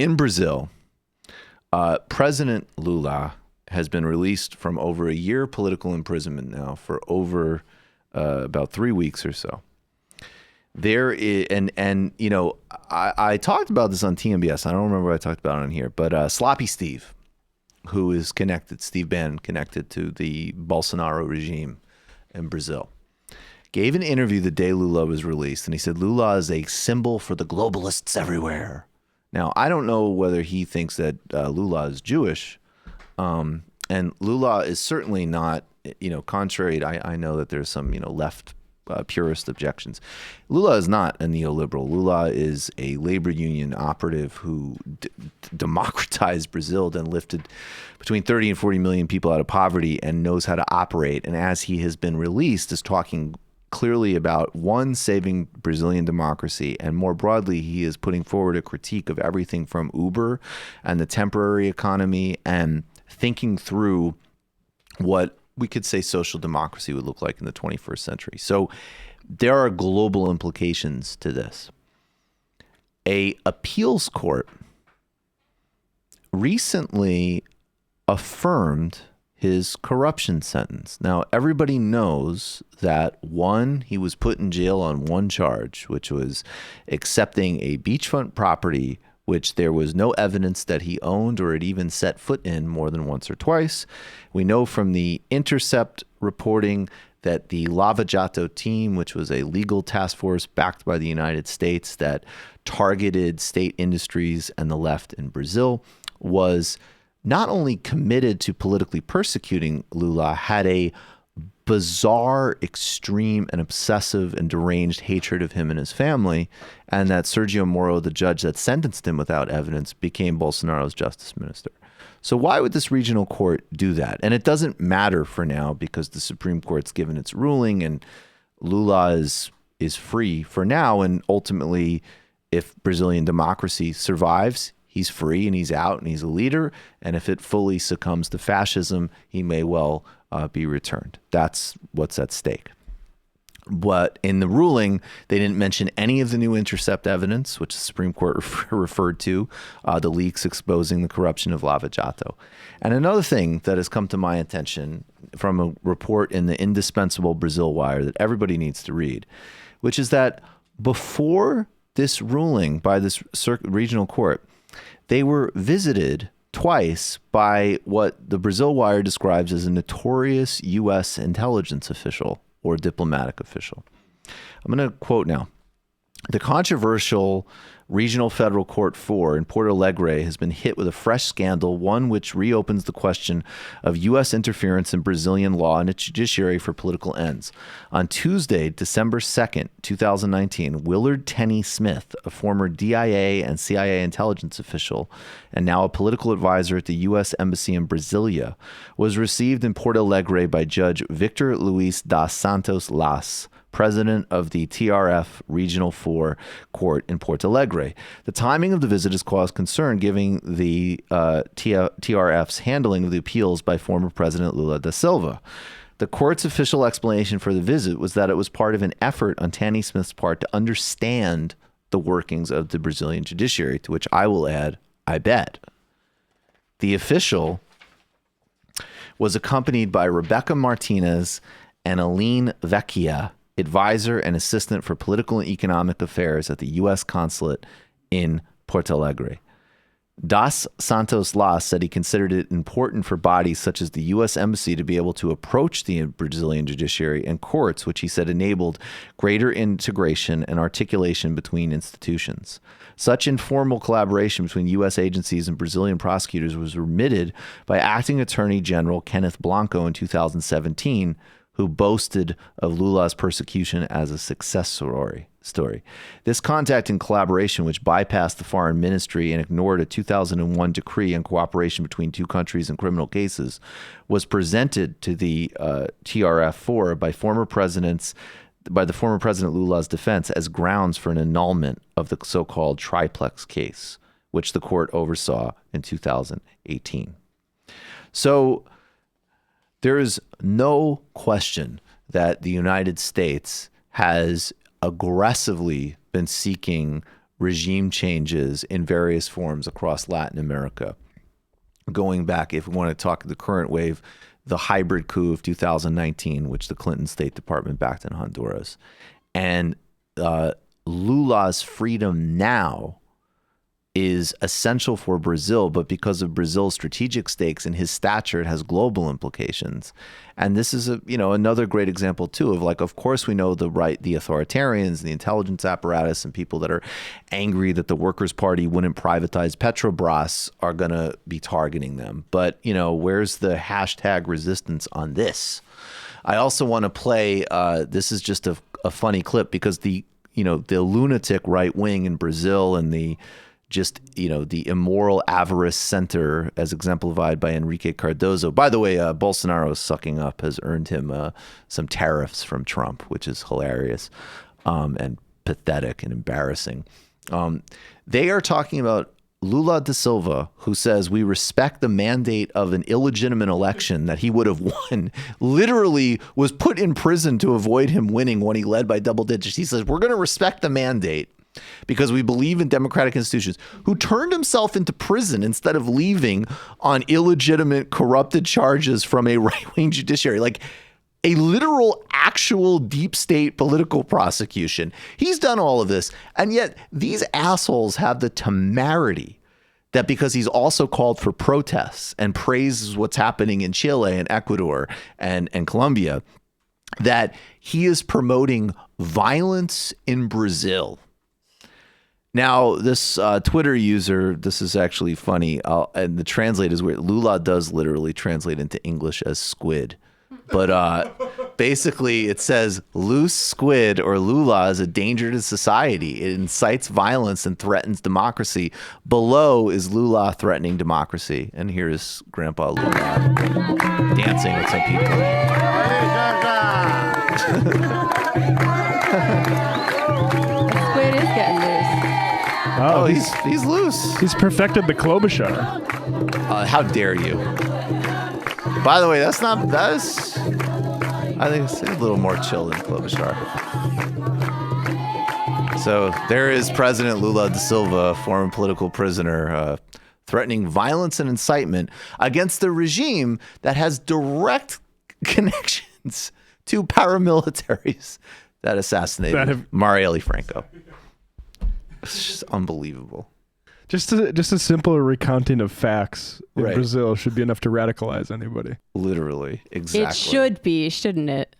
In Brazil, President Lula has been released from over a year political imprisonment now for over about 3 weeks or so. There is, and you know, I talked about this on TMBS. I don't remember what I talked about on here, but Sloppy Steve, who is connected, Steve Bannon, connected to the Bolsonaro regime in Brazil, gave an interview the day Lula was released, and he said Lula is a symbol for the globalists everywhere. Now, I don't know whether he thinks that Lula is Jewish, and Lula is certainly not, you know, contrary to, I know that there's some, you know, left purist objections. Lula is not a neoliberal. Lula is a labor union operative who democratized Brazil, then lifted between 30 and 40 million people out of poverty and knows how to operate. And as he has been released, is talking clearly about, one, saving Brazilian democracy, and more broadly, he is putting forward a critique of everything from Uber and the temporary economy, and thinking through what we could say social democracy would look like in the 21st century. So there are global implications to this. A appeals court recently affirmed his corruption sentence. Now, everybody knows that, one, he was put in jail on one charge, which was accepting a beachfront property which there was no evidence that he owned or had even set foot in more than once or twice. We know from the Intercept reporting that the Lava Jato team, which was a legal task force backed by the United States that targeted state industries and the left in Brazil, was not only committed to politically persecuting Lula, had a bizarre, extreme, and obsessive and deranged hatred of him and his family, and that Sergio Moro, the judge that sentenced him without evidence, became Bolsonaro's justice minister. So why would this regional court do that? And it doesn't matter for now because the Supreme Court's given its ruling and Lula is free for now. And ultimately, if Brazilian democracy survives, he's free and he's out and he's a leader. And if it fully succumbs to fascism, he may well be returned. That's what's at stake. But in the ruling, they didn't mention any of the new Intercept evidence, which the Supreme Court referred to, the leaks exposing the corruption of Lava Jato. And another thing that has come to my attention from a report in the indispensable Brazil Wire that everybody needs to read, which is that before this ruling by this regional court, they were visited twice by what the Brazil Wire describes as a notorious U.S. intelligence official or diplomatic official. I'm going to quote now. The controversial Regional Federal Court 4 in Porto Alegre has been hit with a fresh scandal, one which reopens the question of U.S. interference in Brazilian law and its judiciary for political ends. On Tuesday, December 2nd, 2019, Willard Tenney Smith, a former DIA and CIA intelligence official and now a political advisor at the U.S. Embassy in Brasilia, was received in Porto Alegre by Judge Victor Luis das Santos Las, president of the TRF Regional 4 Court in Porto Alegre. The timing of the visit has caused concern, given the TRF's handling of the appeals by former President Lula da Silva. The court's official explanation for the visit was that it was part of an effort on Tanny Smith's part to understand the workings of the Brazilian judiciary, to which I will add, I bet. The official was accompanied by Rebecca Martinez and Aline Vecchia, advisor and assistant for political and economic affairs at the U.S. consulate in Porto Alegre. Das Santos Las said he considered it important for bodies such as the U.S. Embassy to be able to approach the Brazilian judiciary and courts, which he said enabled greater integration and articulation between institutions. Such informal collaboration between U.S. agencies and Brazilian prosecutors was remitted by Acting Attorney General Kenneth Blanco in 2017, who boasted of Lula's persecution as a success story. This contact and collaboration, which bypassed the foreign ministry and ignored a 2001 decree on cooperation between two countries in criminal cases, was presented to the TRF4 by the former President Lula's defense as grounds for an annulment of the so-called triplex case, which the court oversaw in 2018. So there is no question that the United States has aggressively been seeking regime changes in various forms across Latin America. Going back, if we want to talk the current wave, the hybrid coup of 2019, which the Clinton State Department backed in Honduras, and Lula's freedom now is essential for Brazil, but because of Brazil's strategic stakes and his stature, it has global implications. And this is another great example too of like, of course we know the authoritarians, the intelligence apparatus, and people that are angry that the Workers' Party wouldn't privatize Petrobras are gonna be targeting them. But where's the hashtag resistance on this? I also want to play. This is just a funny clip because the lunatic right wing in Brazil and the immoral avarice center, as exemplified by Enrique Cardoso. By the way, Bolsonaro's sucking up has earned him some tariffs from Trump, which is hilarious and pathetic and embarrassing. They are talking about Lula da Silva, who says we respect the mandate of an illegitimate election that he would have won, literally was put in prison to avoid him winning when he led by double digits. He says, we're going to respect the mandate because we believe in democratic institutions, who turned himself into prison instead of leaving on illegitimate, corrupted charges from a right-wing judiciary, like a literal, actual deep state political prosecution. He's done all of this. And yet these assholes have the temerity that because he's also called for protests and praises what's happening in Chile and Ecuador and Colombia, that he is promoting violence in Brazil. Now, this Twitter user, this is actually funny, and the translate is weird. Lula does literally translate into English as squid. But basically it says loose squid or Lula is a danger to society. It incites violence and threatens democracy. Below is Lula threatening democracy. And here's Grandpa Lula dancing with some people. Squid is getting loose. Oh, he's loose. He's perfected the Klobuchar. How dare you? By the way, I think it's a little more chill than Klobuchar. So there is President Lula da Silva, former political prisoner, threatening violence and incitement against the regime that has direct connections to paramilitaries that assassinated Marielle Franco. It's just unbelievable. Just a simple recounting of facts in Right. Brazil should be enough to radicalize anybody. Literally, exactly. It should be, shouldn't it?